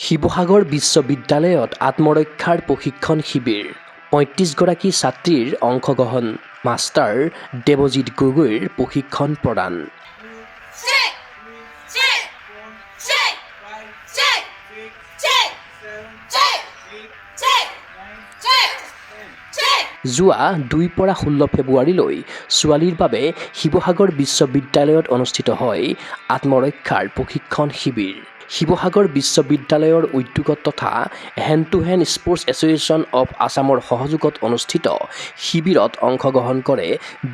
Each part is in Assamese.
শিৱসাগৰ বিশ্ববিদ্যালয়ত আত্মৰক্ষাৰ প্ৰশিক্ষণ শিবিৰ ৩৫গৰাকী ছাত্ৰীৰ অংশগ্ৰহণ মাষ্টাৰ দেৱজিৎ গগৈৰ প্ৰশিক্ষণ প্ৰদান যোৱা ২ পৰা ১৬ ফেব্ৰুৱাৰীলৈ ছোৱালীৰ বাবে শিৱসাগৰ বিশ্ববিদ্যালয়ত অনুষ্ঠিত হয় আত্মৰক্ষাৰ প্ৰশিক্ষণ শিবিৰ শিৱসাগৰ বিশ্ববিদ্যালয়ৰ উদ্যোগত তথা hand to hand sports association of আছামৰ সহযোগত অনুষ্ঠিত শিবিৰত অংশগ্ৰহণ কৰে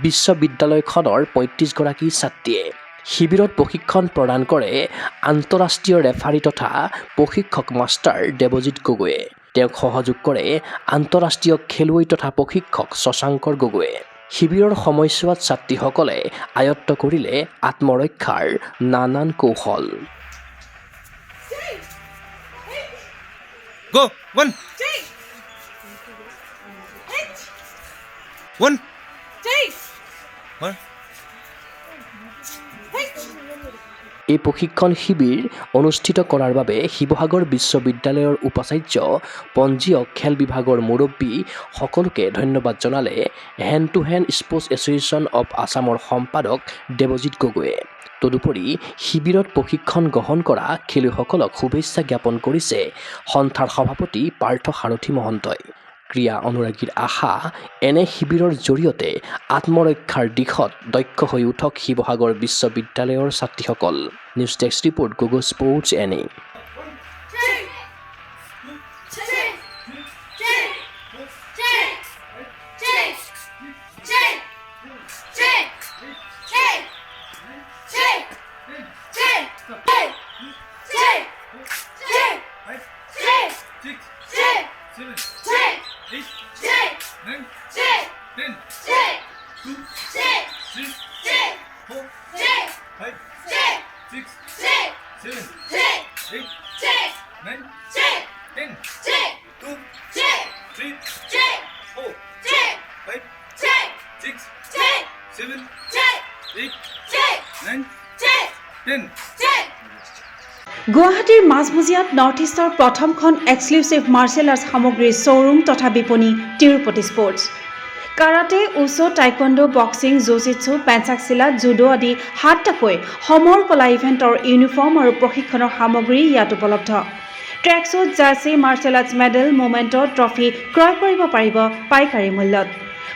বিশ্ববিদ্যালয়খনৰ ৩৫গৰাকী ছাত্ৰীয়ে শিবিৰত প্ৰশিক্ষণ প্ৰদান কৰে আন্তঃৰাষ্ট্ৰীয় ৰেফাৰী তথা প্ৰশিক্ষক মাষ্টাৰ দেৱজিৎ গগৈয়ে তেওঁক সহযোগ কৰে আন্তঃৰাষ্ট্ৰীয় খেলুৱৈ তথা প্ৰশিক্ষক শশাংকৰ গগৈয়ে শিবিৰৰ সময়ছোৱাত ছাত্ৰীসকলে আয়ত্ত কৰিলে আত্মৰক্ষাৰ নানান কৌশল Go! One! One! One! এই প্ৰশিক্ষণ শিবিৰ অনুষ্ঠিত কৰাৰ বাবে শিৱসাগৰ বিশ্ববিদ্যালয়ৰ উপাচাৰ্য পঞ্জীয়ক খেল বিভাগৰ মুৰব্বী সকলোকে ধন্যবাদ জনালে hand to hand sports association of আছামৰ সম্পাদক দেৱজিৎ গগৈয়ে তদুপৰি শিবিৰত প্ৰশিক্ষণ গ্ৰহণ কৰা খেলুৱৈসকলক শুভেচ্ছা জ্ঞাপন কৰিছে সন্থাৰ সভাপতি পাৰ্থ সাৰথী মহন্তই ক্ৰীড়া অনুৰাগীৰ আশা এনে শিবিৰৰ জৰিয়তে আত্মৰক্ষাৰ দিশত দক্ষ হৈ উঠক শিৱসাগৰ বিশ্ববিদ্যালয়ৰ ছাত্ৰীসকল news desk report Gogoi sports এনে গুৱাহাটীৰ মাজমজিয়াত নৰ্থ ইষ্টৰ প্ৰথমখন এক্সক্লুচিভ মাৰ্চেল আৰ্টছ সামগ্ৰীৰ শ্ব'ৰুম তথা বিপণী Tirupati sports karate wushu taekwondo boxing jujitsu pencak silat judo আদি ৭টাকৈ সমৰ কলা ইভেণ্টৰ ইউনিফৰ্ম আৰু প্ৰশিক্ষণৰ সামগ্ৰী ইয়াত উপলব্ধ tracksuit jersey martial arts medal memento trophy ক্ৰয় কৰিব পাৰিব পাইকাৰী মূল্যত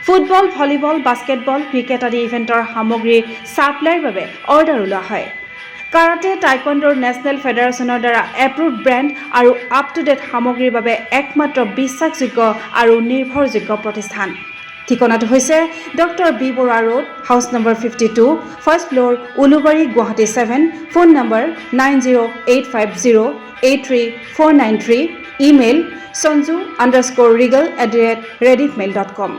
ফুটবল ভলীবল বাস্কেটবল ক্ৰিকেট আদি ইভেণ্টৰ সামগ্ৰীৰ ছাপ্লাইৰ বাবে অৰ্ডাৰ ওলোৱা হয় কাৰাটে টাইকোৱাণ্ডোৰ নেশ্যনেল ফেডাৰেশ্যনৰ দ্বাৰা এপ্ৰুভড ব্ৰেণ্ড আৰু আপ টু ডেট সামগ্ৰীৰ বাবে একমাত্ৰ বিশ্বাসযোগ্য আৰু নিৰ্ভৰযোগ্য প্ৰতিষ্ঠান ঠিকনাটো হৈছে doctor B Barua road house number 52 first floor Ulubari Guwahati 7 phone number 9085083493 email sanju_regal@rediffmail.com